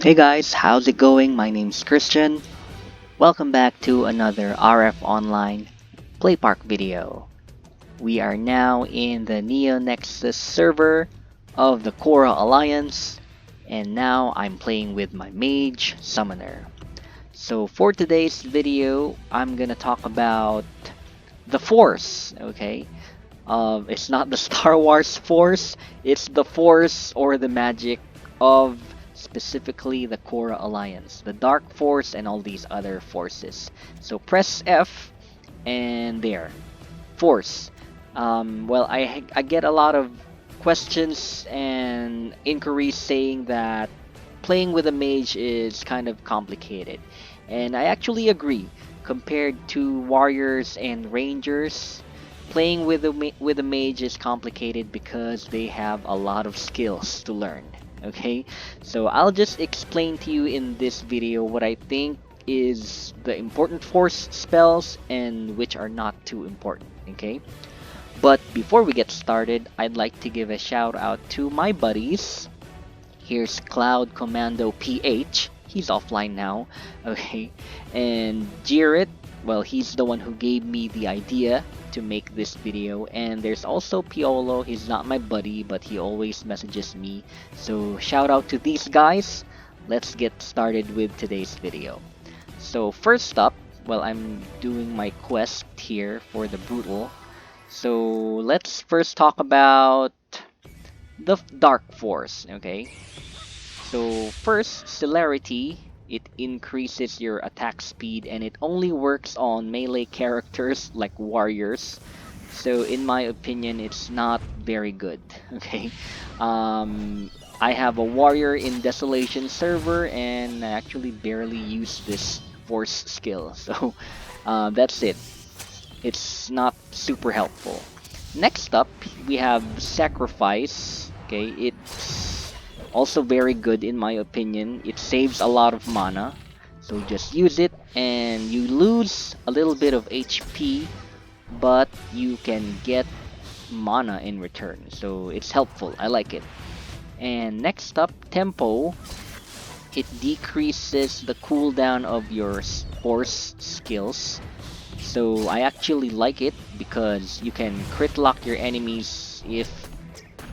Hey guys, how's it going? My name's Christian. Welcome back to another RF Online PlayPark video. We are now in the NeoNexus server of the Cora Alliance, and now I'm playing with my Mage Summoner. So for today's video, I'm gonna talk about the Force, okay? It's not the Star Wars Force, it's the Force or the magic of specifically the Cora Alliance, the Dark Force and all these other forces. So press F and there, Force. I get a lot of questions and inquiries saying that playing with a mage is kind of complicated. And I actually agree. Compared to warriors and rangers, playing with a mage is complicated because they have a lot of skills to learn. Okay, so I'll just explain to you in this video what I think is the important force spells and which are not too important. Okay, but before we get started, I'd like to give a shout out to my buddies. Here's Cloud Commando PH. He's offline now. Okay. And Jirit, well, he's the one who gave me the idea to make this video. And there's also Piolo. He's not my buddy, but he always messages me. So shout out to these guys. Let's get started with today's video. So first up, well, I'm doing my quest here for the Brutal. So let's first talk about the Dark Force, okay? So first, celerity, it increases your attack speed and it only works on melee characters like warriors. So in my opinion, it's not very good. Okay, I have a warrior in Desolation server and I actually barely use this force skill. So that's it. It's not super helpful. Next up, we have Sacrifice. Okay, it's also very good in my opinion. It saves a lot of mana. So just use it and you lose a little bit of HP, but you can get mana in return. So it's helpful. I like it. And next up, Tempo. It decreases the cooldown of your force skills. So I actually like it because you can crit lock your enemies if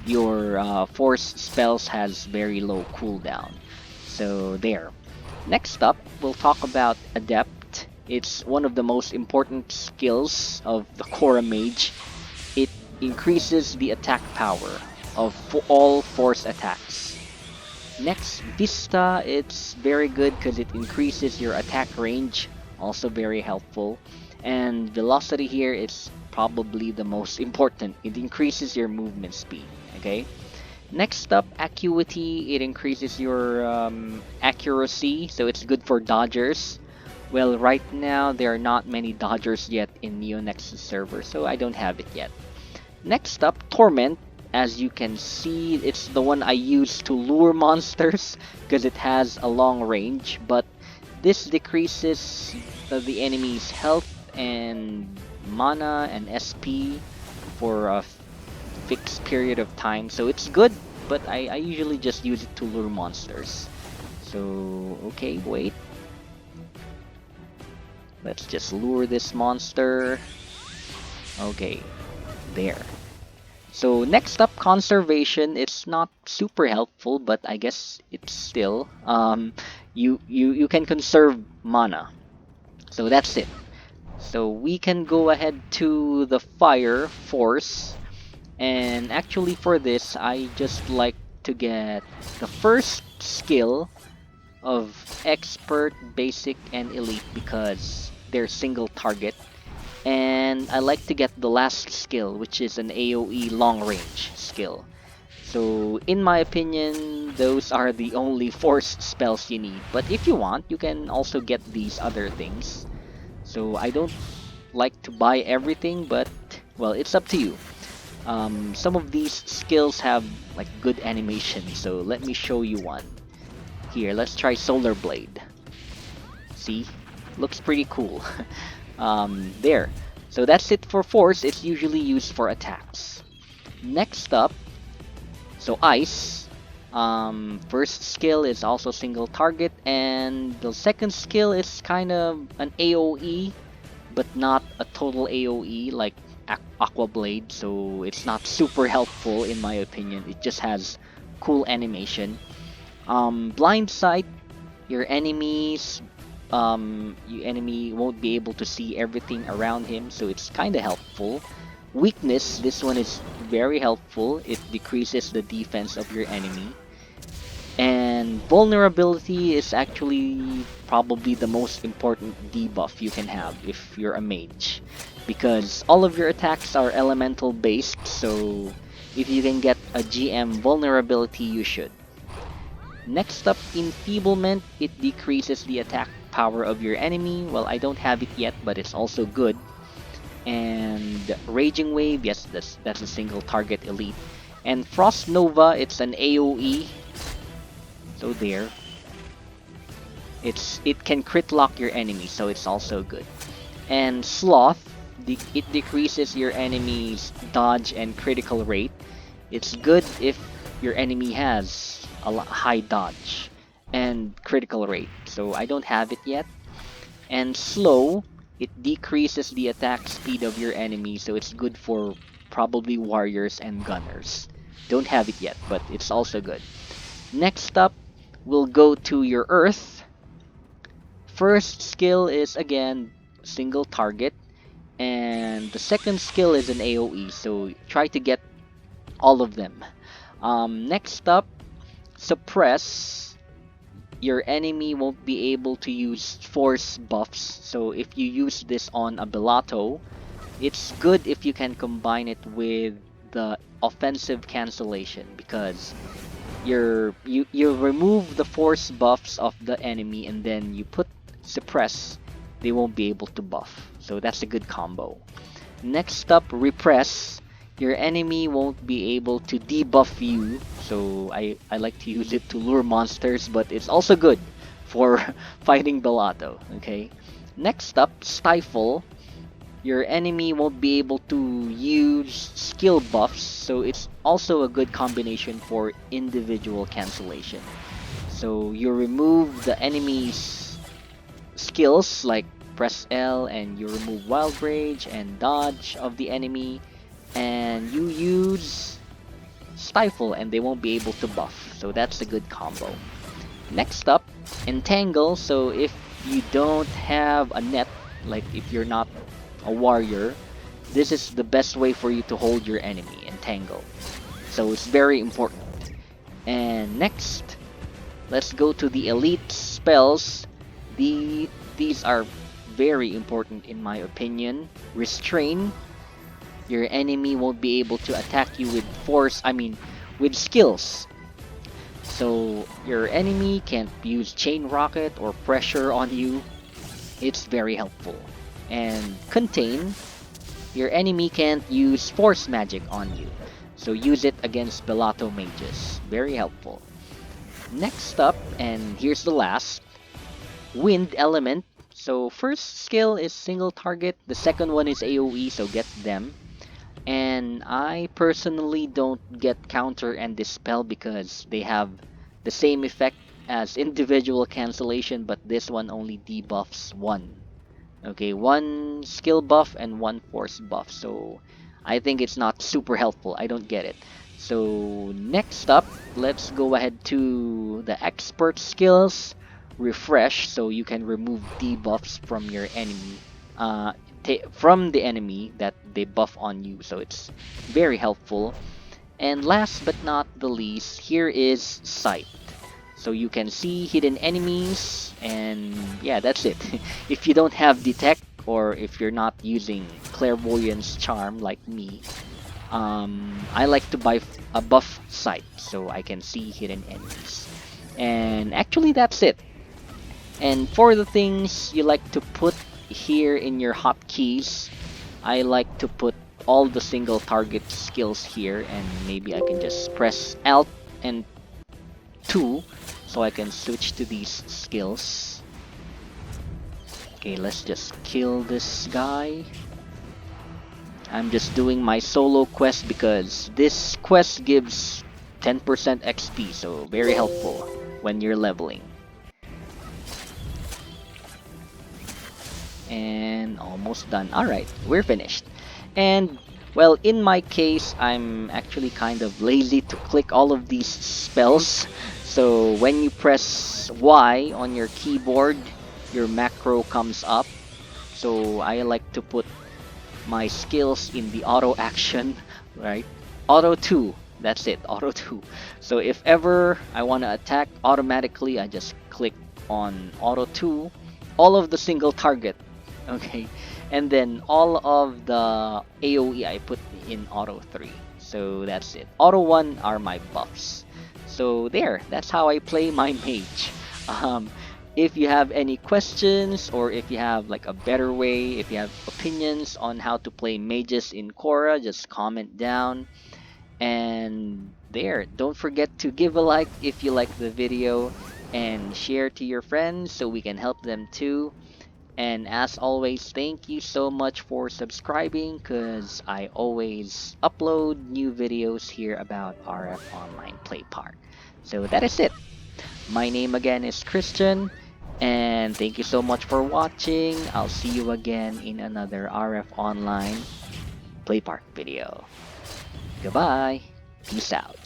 your force spells has very low cooldown. So there. Next up, we'll talk about Adept. It's one of the most important skills of the Cora Mage. It increases the attack power of all force attacks. Next, Vista. It's very good because it increases your attack range, also very helpful. And Velocity here is probably the most important. It increases your movement speed, okay? Next up, Acuity. It increases your accuracy, so it's good for dodgers. Well, right now there are not many dodgers yet in NeoNexus server, so I don't have it yet. Next up, Torment. As you can see, it's the one I use to lure monsters because it has a long range, but this decreases the enemy's health and mana and SP for a fixed period of time. So it's good, but I usually just use it to lure monsters. So, okay, wait. Let's just lure this monster. Okay, there. So next up, conservation. It's not super helpful, but I guess it's still you can conserve mana. So that's it. So we can go ahead to the fire force, and actually for this I just like to get the first skill of expert, basic, and elite because they're single target. And I like to get the last skill, which is an AoE long range skill. So in my opinion, those are the only force spells you need. But if you want, you can also get these other things. So I don't like to buy everything, but well, it's up to you. Some of these skills have like good animation, so let me show you one. Here, let's try Solar Blade. See? Looks pretty cool. There. So that's it for force. It's usually used for attacks. Next up, so ice. First skill is also single target, and the second skill is kind of an AoE, but not a total AoE like Aqua Blade, so it's not super helpful in my opinion. It just has cool animation. Blind Sight, your enemy won't be able to see everything around him, so it's kind of helpful. Weakness, this one is very helpful. It decreases the defense of your enemy. And vulnerability is actually probably the most important debuff you can have if you're a mage, because all of your attacks are elemental based, so if you can get a GM vulnerability, you should. Next up, enfeeblement. It decreases the attack power of your enemy. Well, I don't have it yet, but it's also good. And raging wave, yes, that's a single target elite. And frost nova, it's an AoE. So there, it can crit lock your enemy, so it's also good. And sloth, it decreases your enemy's dodge and critical rate. It's good if your enemy has a high dodge and critical rate, so I don't have it yet. And slow, it decreases the attack speed of your enemy, so it's good for probably warriors and gunners. Don't have it yet, but it's also good. Next up, we'll go to your earth. First skill is again single target, and the second skill is an AoE, so try to get all of them. Next up, suppress. Your enemy won't be able to use force buffs, so if you use this on a Bellato, it's good if you can combine it with the offensive cancellation, because you remove the force buffs of the enemy and then you put suppress, they won't be able to buff, so that's a good combo. Next up, repress. Your enemy won't be able to debuff you, so I like to use it to lure monsters, but it's also good for fighting Bellato. Okay. Next up, stifle. Your enemy won't be able to use skill buffs, so it's also a good combination for individual cancellation. So you remove the enemy's skills like press L, and you remove wild rage and dodge of the enemy, and you use stifle and they won't be able to buff, so that's a good combo. Next up, entangle. So if you don't have a net, like if you're not a warrior, this is the best way for you to hold your enemy, entangle. So it's very important. And next, let's go to the elite spells. These are very important in my opinion. Restrain. Your enemy won't be able to attack you with with skills. So your enemy can't use chain rocket or pressure on you. It's very helpful. And contain. Your enemy can't use force magic on you, so use it against Bellato mages. Very helpful. Next up, and here's the last, wind element. So first skill is single target, the second one is AoE, so get them. And I personally don't get counter and dispel because they have the same effect as individual cancellation, but this one only debuffs one. Okay, one skill buff and one force buff, so I think it's not super helpful. I don't get it. So next up, let's go ahead to the expert skills. Refresh, so you can remove debuffs from your enemy, from the enemy that they buff on you, so it's very helpful. And last but not the least, here is sight. So you can see hidden enemies, and yeah, that's it. If you don't have detect, or if you're not using clairvoyance charm like me, I like to buy a buff sight so I can see hidden enemies. And actually that's it. And for the things you like to put here in your hotkeys, I like to put all the single target skills here, and maybe I can just press Alt and 2 so I can switch to these skills. Okay, let's just kill this guy. I'm just doing my solo quest because this quest gives 10% XP, so very helpful when you're leveling. And almost done. Alright, we're finished. And well, in my case, I'm actually kind of lazy to click all of these spells. So when you press Y on your keyboard, your macro comes up. So I like to put my skills in the auto action, right? Auto 2, that's it, auto 2. So if ever I want to attack automatically, I just click on auto 2, all of the single target, okay? And then all of the AoE I put in auto 3. So that's it. Auto 1 are my buffs. So there, that's how I play my mage. Um, if you have any questions, or if you have like a better way, if you have opinions on how to play mages in Cora, just comment down. And there, don't forget to give a like if you like the video, and share to your friends so we can help them too. And as always, thank you so much for subscribing, because I always upload new videos here about RF Online Play Park. So that is it. My name again is Christian, and thank you so much for watching. I'll see you again in another RF Online Play Park video. Goodbye. Peace out.